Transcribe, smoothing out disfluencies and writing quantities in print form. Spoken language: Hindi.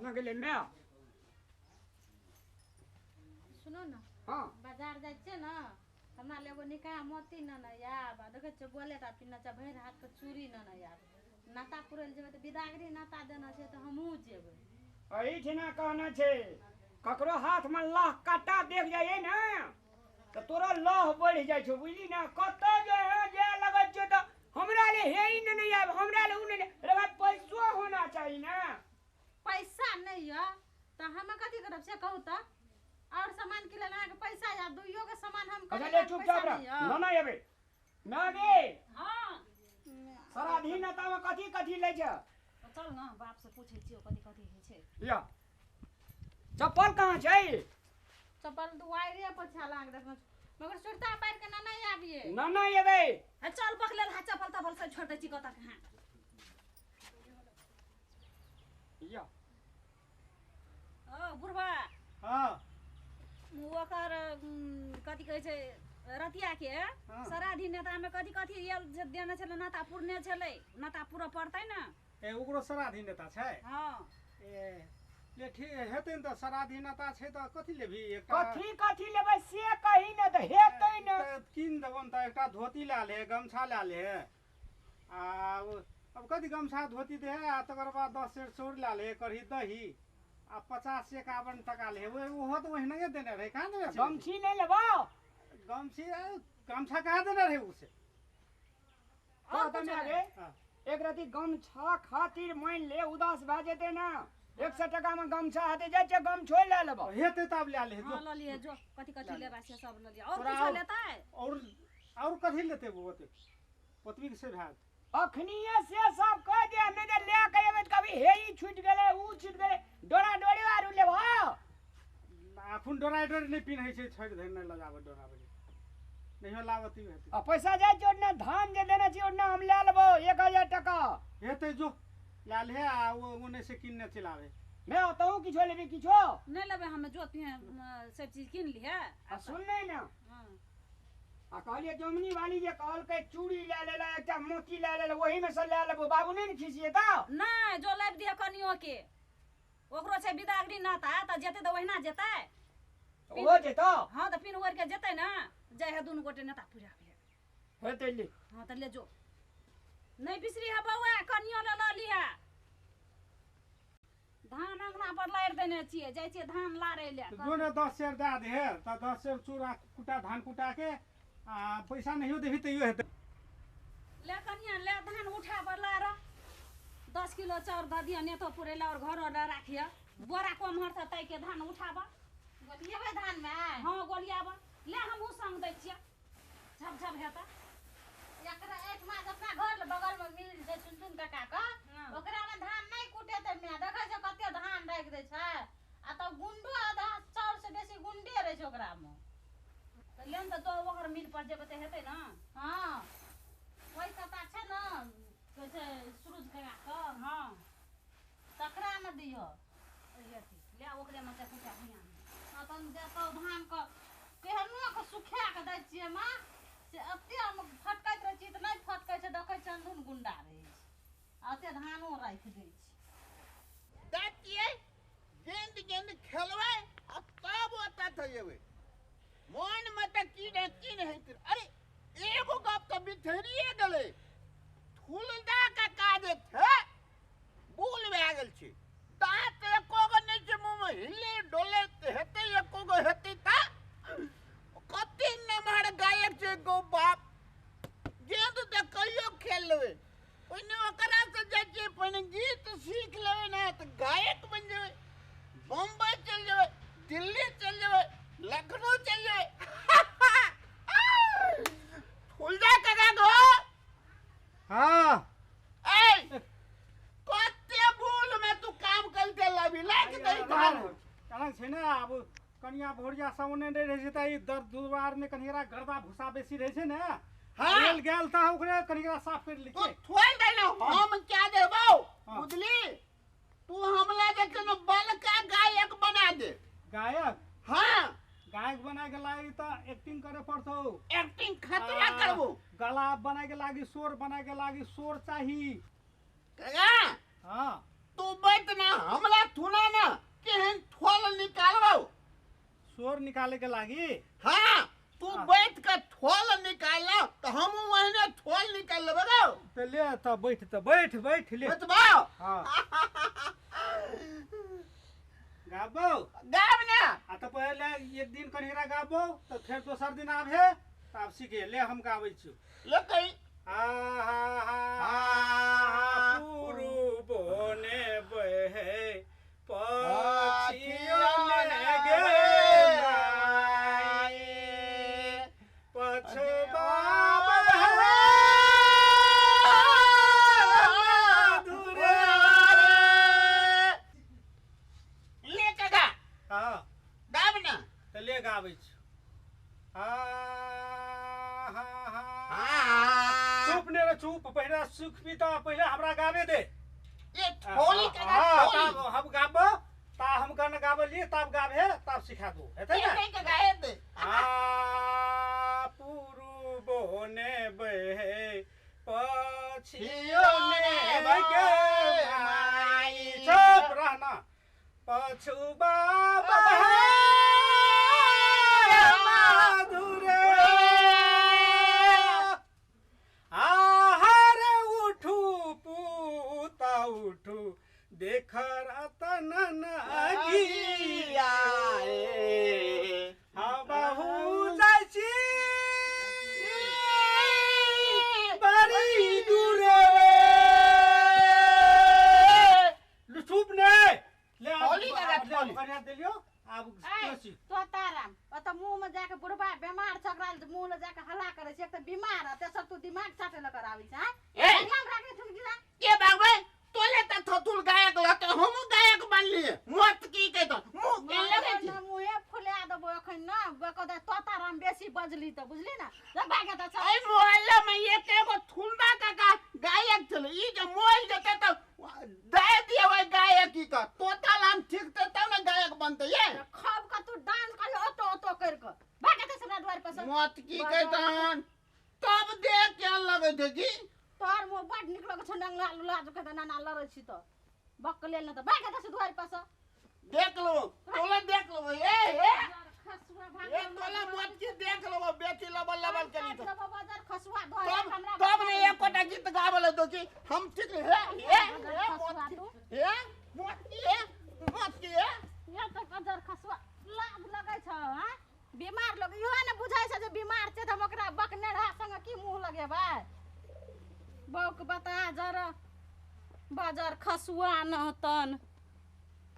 कना गेले मैं सुनो ना हां बाजार जाय छै ना हमरा लेगो निकाह मोती न न यार देखे छ बोले ता पिन्ना छ भैर हाथ के चूड़ी न न यार नाता पुरल जेबे त बिदागरी नाता देना छै त हमहू जेबे एही ठिना कहना छै ककरो हाथ में लाह काटा देख जाइए ना तो तोरा लाह बढ़ जाय छो बुझली ना कत जे लगत छ त हमरा ले हे ही नहीं आब हमरा ले उ नहीं रे भाई पैसो होना चाहिए ना पैसा नहीं है त हम कथि करब से कहू त और सामान के लेना के पैसा या दुइयो के सामान हम अच्छा ले चुपचाप रह ना ना आबे ना गे हां सराधीनता में कथि कथि ले छ चल ना बाप से पूछे छियो कथि कथि है छै या चप्पल कहां छै चप्पल दुआरे पर छालांग देखना मगर सुरता पैर के ना नहीं आबिए ना ना आबे चल पकले हा चप्पल तपल से छोटे छी कत कहां या ओ बुढ़वा हां ओकर कथि कहै छै रतिया के सराधी नेता में कथि कथि ये देने छले नाता पुरने छले नाता पूरा पड़तै ना ए ओकरो सराधी नेता छै हां ए ले ठीक हेतै न त सराधी नेता छै त कथि लेबी एकटा कथि कथि लेबै से कहि न त हेतै न किन देबन त एकटा धोती ला ले गमछा ला ले आ अब कथि गमछा धोती दे आ तकर बाद 10 सेर चूड़ ला ले कढ़ी दही आ 50-51 टका ले ओहो त ओहिना देने रहे कहां देने गमछी नहीं लेबो गमछी गमछा कहां देने रहे उसे हां त आगे एक रति गमछा खातिर मान ले उदास भ जेते ना 100 टका में गमछा हाथे जाय छै गमछो ले लेबो हेते तब ले ले हां ल लिए जो कथि कथि लेबा से सब ल लिए और कुछ लेता है और कथि लेते वो पतवी से भाग अखनिए से सब कह दे नहीं दे ले के एबे कभी हे ही छूट गेले उ छूट गेले डोरा डोरी आरु लेबो आखुन डोरा डोरी नहीं पिन्है छै छोड़ दे नहीं लगाबे डोरा बजे नहीं लावती हेते आ पैसा जाय छै ओना धान जे देना छी ओना हम ले लेबो 1000 टका हेते जो लाल है आ वो ओने से किनने चलावे मैं बताऊं किछो लेबी किछो नहीं लेबे हम जो सब चीज किन लिए आ सुन नहीं ना हां आ कहलिए जमनी वाली जे कहल के चूड़ी ले लेला एकटा मोती ले लेला वही में से ले लेबो बाबू नहीं खिसिए त नहीं जो लाइब दिया कनियो के ओकरो छै बिदागरी नाता त जेते त ओहिना जेतै हो जेतो हां त पिन ओर के जेतै ना जय है दुनु गोटे नेता पूरा के होते ले हां त ले जो नहीं बिसरी है बउआ कनियो ले ल लिया धान अंगना पर लार देने छिए जाय छिए धान लारे ले जो ने 10 सेर दा दे त 10 सेर चूड़ा कुटा धान कुटा के आ पैसा नहीं देबी त यो हेते ले कनिया ले धान उठा पर लार 10 किलो चाउर द दिया ने तो पुरेला और घर और राखिया बोरा कम हर त तई के धान उठाबा गोलियाबे धान में हां गोलियाबा ले हमहु संग दै छिए झप झप हेता एकरा एक मास अपना घर बगल में मिल जे सुन काका का ओकरा में धान नहीं कुटे त मैं देखै छ कते धान राख दे छै आ त गुंडो आधा चाउर से बेसी गुंडे रहे छै ओकरा में त लेन त तो ओकर मिल पर जेबे त हेतै ना हां ओइ कता छै ना कहै सूरज काका का हां तकरा में दियो हेती ले ओकरे में से कुटा हिया आ त देतो धान क केहनो के सुखा के दै छियै मां से अते हम फटकैत रह छी त नहीं फटकै छै देखै चंदुन गुंडा रहे छै आते धानो राख दै छी दातिए गेंद गेंद खेलवे अब तब ओता थयेवे मन में त की हेत अरे एगो गप त बिथरिए गेले फूलदा का काज थे भूल भए गेल छै दांत एको गो नहीं छै मुंह में हिले डोले हेते एको गो हेते त कते नमहर गायक छै गो बाप गेंद त कहियो खेल लेवे ओने ओकरा से जाय छै पहिने गीत सीख लेवे ना त गायक बन जेवे बम्बई चल जेवे दिल्ली चल जेवे लखनऊ चल जेवे फुलदा काका गो हां ए कते भूल में तू काम करते लाभी लाग दई धान कारण छै ना अब कनिया भोरिया सामने नहीं रहे छै त ई दर दुवार में कनिया गर्दा भूसा बेसी रहे छै ना हां गेल त ओकरे कनिया साफ कर ली तू थोड़ दे ना हम क्या देबो बुझली तू हमला देखे न बलका गायक बना दे गायक हां गायक बना के लागी त एक्टिंग करे पड़तो एक्टिंग खतरा करबो गला बना के लागी स्वर बना के लागी स्वर चाहिए कगा हां तू बैठ ना हमला सुना ना केहन ठोल निकालबो। शोर निकाले के लागी हाँ तू बैठ के ठोल निकाल तो हम वहने ठोल निकाल लेबे रो। तो ले तो बैठ ले बतबा हाँ गाबो गाब ना आ तो पहले एक दिन कनिरा गाबो तो फिर दोसर दिन आबे तब सीखे ले हम गाबै छी ले कहीं पूर्वोने बहे पछियोने गे पछवा दूरे ले के गा हाँ गाब ना तो ले गाबै छी चुप ने रे चुप पहले सुख भी तो पहले हमरा गावे दे ये ठोली के गा हाँ, ठोली तब हम गाबो ता हम गाना गाबलिए तब गाबे तब सिखा दो हेतै ये ना कहीं के गाए दे पूर्वोने बहे पछियोने पछियोने गे माई चुप रहना पछुबा बहे माधुरे आहार उठू पूता उठू देख रतन गियाए हाँ बहु जाची बड़ी दूरे चुप ने ले ठोली लगा, ठोली। बढ़िया दिलियो अब कोसी तो ताराम त मुंह में जाके बुढ़बा बीमार छकराल मुंह ले जाके हल्ला करे छै एक त बीमार है तेसर तू दिमाग छाटे ल करावी छै ए! ध्यान राखे छुक दिला ये बाबे तोले त थथुल गायक लते हम गायक बन लिए मत की के तो मुंह के लगे छी मुंहे फुला देबो एखन ना बेकदा तो ताराम बेसी बजली त बुझली ना जब भागे त ए मोहल्ला में एक एगो थुलदा का गायक छले ई जे मोल जते तो दे दिए ओए गायक की का तोता लाम ठीक ते तब ना गायक बनते ये खब का तू डांस कर ऑटो ऑटो कर के भागे त हमरा द्वार पर मत की के तन तब देख क्या लगे थे जी तोर मुंह बड निक लगे छ नंगला लाज के त नाना लरै छी त बक लेल न त भागे त द्वार पर देख लो तोला देख लो ए खसुआ ए भागे तोला मत की देख लो बेटी लबल लबल करी तो बाजार खसुआ धोए तब ने एक कोटा गीत गावले तो जी हम ठीक है मत की ये त बाजार खसुआ लाज लगै छ हां बीमार लोग यो ने बुझाइ छ जे बीमार छै त हम ओकरा बकनेड़ा संग की मुंह लगेबै बौक बता जरा बाजार खसुआ न तन